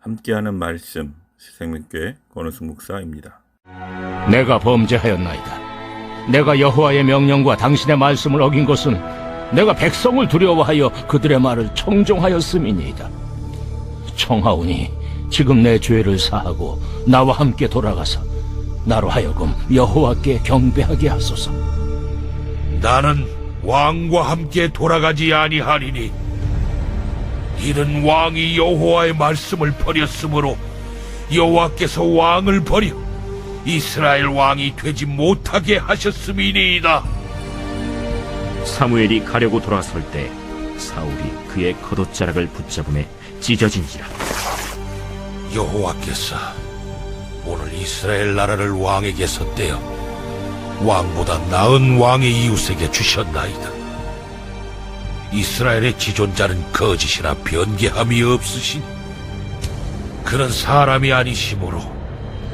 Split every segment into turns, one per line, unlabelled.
함께하는 말씀 새생명교회 권우승 목사입니다.
내가 범죄하였나이다. 내가 여호와의 명령과 당신의 말씀을 어긴 것은 내가 백성을 두려워하여 그들의 말을 청종하였음이니이다. 청하오니 지금 내 죄를 사하고 나와 함께 돌아가서 나로 하여금 여호와께 경배하게 하소서.
나는 왕과 함께 돌아가지 아니하리니 이는 왕이 여호와의 말씀을 버렸으므로 여호와께서 왕을 버려 이스라엘 왕이 되지 못하게 하셨음이니이다.
사무엘이 가려고 돌아설 때 사울이 그의 겉옷자락을 붙잡음에 찢어진지라.
여호와께서 오늘 이스라엘 나라를 왕에게서 떼어 왕보다 나은 왕의 이웃에게 주셨나이다. 이스라엘의 지존자는 거짓이나 변개함이 없으신 그런 사람이 아니시므로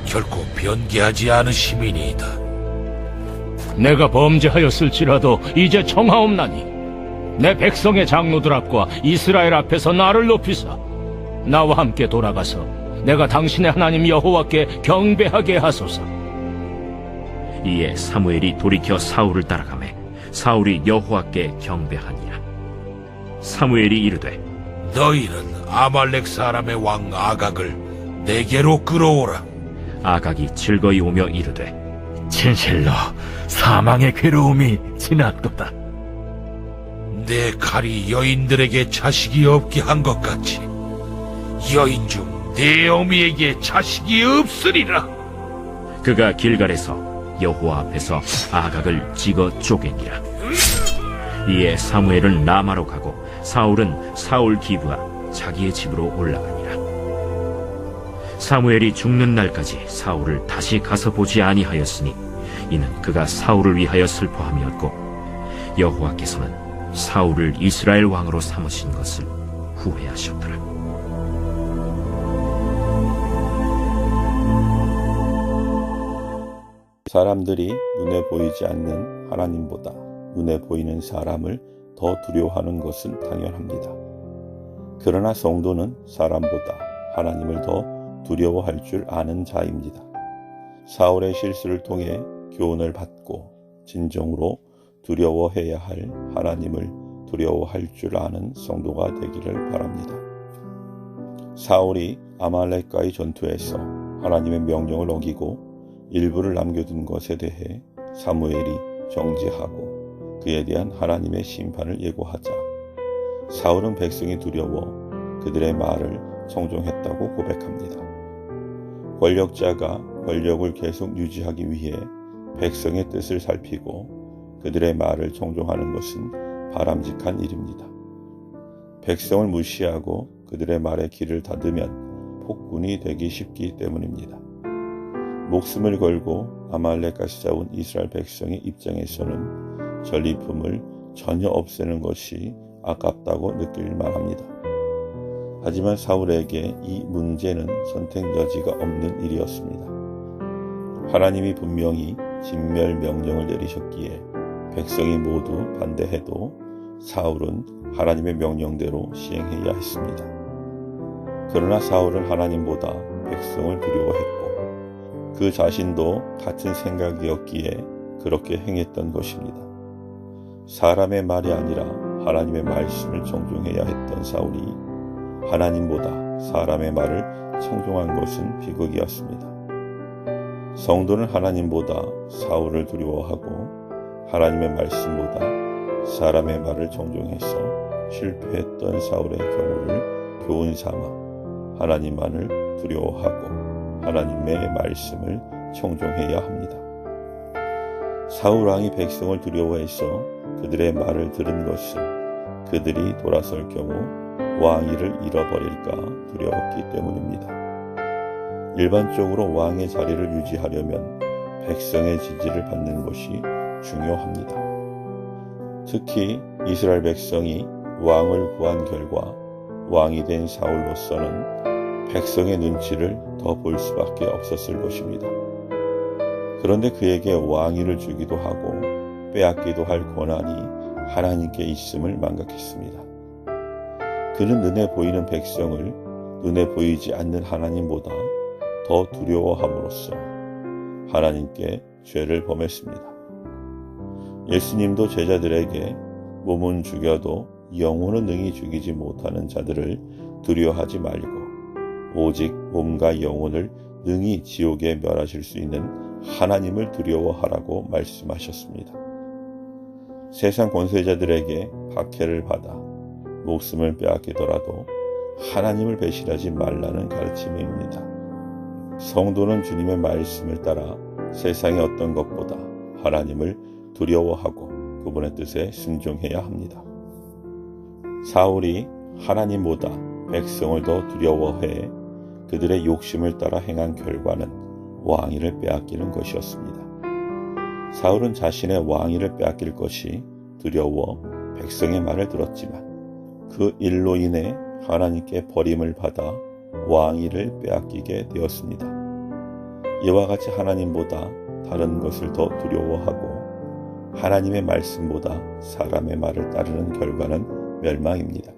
결코 변개하지 않으심이니이다.
내가 범죄하였을지라도 이제 청하옵나니 내 백성의 장로들 앞과 이스라엘 앞에서 나를 높이사 나와 함께 돌아가서 내가 당신의 하나님 여호와께 경배하게 하소서.
이에 사무엘이 돌이켜 사울을 따라가매 사울이 여호와께 경배하니라. 사무엘이 이르되
너희는 아말렉 사람의 왕 아각을 내게로 끌어오라.
아각이 즐거이 오며 이르되
진실로 사망의 괴로움이 지났도다.
내 칼이 여인들에게 자식이 없게 한 것 같이 여인 중 내 어미에게 자식이 없으리라.
그가 길갈에서 여호와 앞에서 아각을 찍어 쪼개니라. 이에 사무엘은 라마로 가고 사울은 사울 기브와 자기의 집으로 올라가니라. 사무엘이 죽는 날까지 사울을 다시 가서 보지 아니하였으니 이는 그가 사울을 위하여 슬퍼함이었고 여호와께서는 사울을 이스라엘 왕으로 삼으신 것을 후회하셨더라.
사람들이 눈에 보이지 않는 하나님보다 눈에 보이는 사람을 더 두려워하는 것은 당연합니다. 그러나 성도는 사람보다 하나님을 더 두려워할 줄 아는 자입니다. 사울의 실수를 통해 교훈을 받고 진정으로 두려워해야 할 하나님을 두려워할 줄 아는 성도가 되기를 바랍니다. 사울이 아말렉과의 전투에서 하나님의 명령을 어기고 일부를 남겨둔 것에 대해 사무엘이 정죄하고 그에 대한 하나님의 심판을 예고하자 사울은 백성이 두려워 그들의 말을 청종했다고 고백합니다. 권력자가 권력을 계속 유지하기 위해 백성의 뜻을 살피고 그들의 말을 청종하는 것은 바람직한 일입니다. 백성을 무시하고 그들의 말에 귀를 닫으면 폭군이 되기 쉽기 때문입니다. 목숨을 걸고 아말렉과 싸운 이스라엘 백성의 입장에서는 전리품을 전혀 없애는 것이 아깝다고 느낄 만합니다. 하지만 사울에게 이 문제는 선택 여지가 없는 일이었습니다. 하나님이 분명히 진멸 명령을 내리셨기에 백성이 모두 반대해도 사울은 하나님의 명령대로 시행해야 했습니다. 그러나 사울은 하나님보다 백성을 두려워했고 그 자신도 같은 생각이었기에 그렇게 행했던 것입니다. 사람의 말이 아니라 하나님의 말씀을 청종해야 했던 사울이 하나님보다 사람의 말을 청종한 것은 비극이었습니다. 성도는 하나님보다 사울을 두려워하고 하나님의 말씀보다 사람의 말을 청종해서 실패했던 사울의 경우를 교훈 삼아 하나님만을 두려워하고 하나님의 말씀을 청종해야 합니다. 사울 왕이 백성을 두려워해서 그들의 말을 들은 것은 그들이 돌아설 경우 왕위를 잃어버릴까 두려웠기 때문입니다. 일반적으로 왕의 자리를 유지하려면 백성의 지지를 받는 것이 중요합니다. 특히 이스라엘 백성이 왕을 구한 결과 왕이 된 사울로서는 백성의 눈치를 더 볼 수밖에 없었을 것입니다. 그런데 그에게 왕위를 주기도 하고 빼앗기도 할 권한이 하나님께 있음을 망각했습니다. 그는 눈에 보이는 백성을 눈에 보이지 않는 하나님보다 더 두려워함으로써 하나님께 죄를 범했습니다. 예수님도 제자들에게 몸은 죽여도 영혼은 능히 죽이지 못하는 자들을 두려워하지 말고 오직 몸과 영혼을 능히 지옥에 멸하실 수 있는 하나님을 두려워하라고 말씀하셨습니다. 세상 권세자들에게 박해를 받아 목숨을 빼앗기더라도 하나님을 배신하지 말라는 가르침입니다. 성도는 주님의 말씀을 따라 세상의 어떤 것보다 하나님을 두려워하고 그분의 뜻에 순종해야 합니다. 사울이 하나님보다 백성을 더 두려워해 그들의 욕심을 따라 행한 결과는 왕위를 빼앗기는 것이었습니다. 사울은 자신의 왕위를 빼앗길 것이 두려워 백성의 말을 들었지만 그 일로 인해 하나님께 버림을 받아 왕위를 빼앗기게 되었습니다. 이와 같이 하나님보다 다른 것을 더 두려워하고 하나님의 말씀보다 사람의 말을 따르는 결과는 멸망입니다.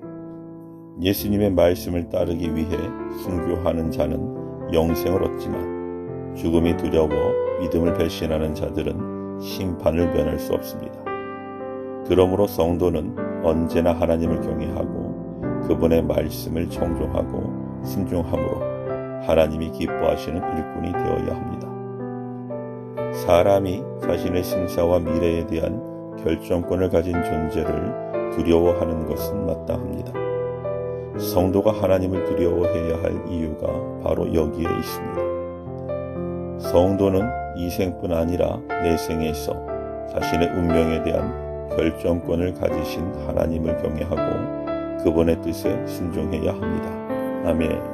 예수님의 말씀을 따르기 위해 순교하는 자는 영생을 얻지만 죽음이 두려워 믿음을 배신하는 자들은 심판을 면할 수 없습니다. 그러므로 성도는 언제나 하나님을 경외하고 그분의 말씀을 청종하고 순종함으로 하나님이 기뻐하시는 일꾼이 되어야 합니다. 사람이 자신의 생사와 미래에 대한 결정권을 가진 존재를 두려워하는 것은 마땅합니다. 성도가 하나님을 두려워해야 할 이유가 바로 여기에 있습니다. 성도는 이 생뿐 아니라 내생에서 자신의 운명에 대한 결정권을 가지신 하나님을 경외하고 그분의 뜻에 순종해야 합니다. 아멘.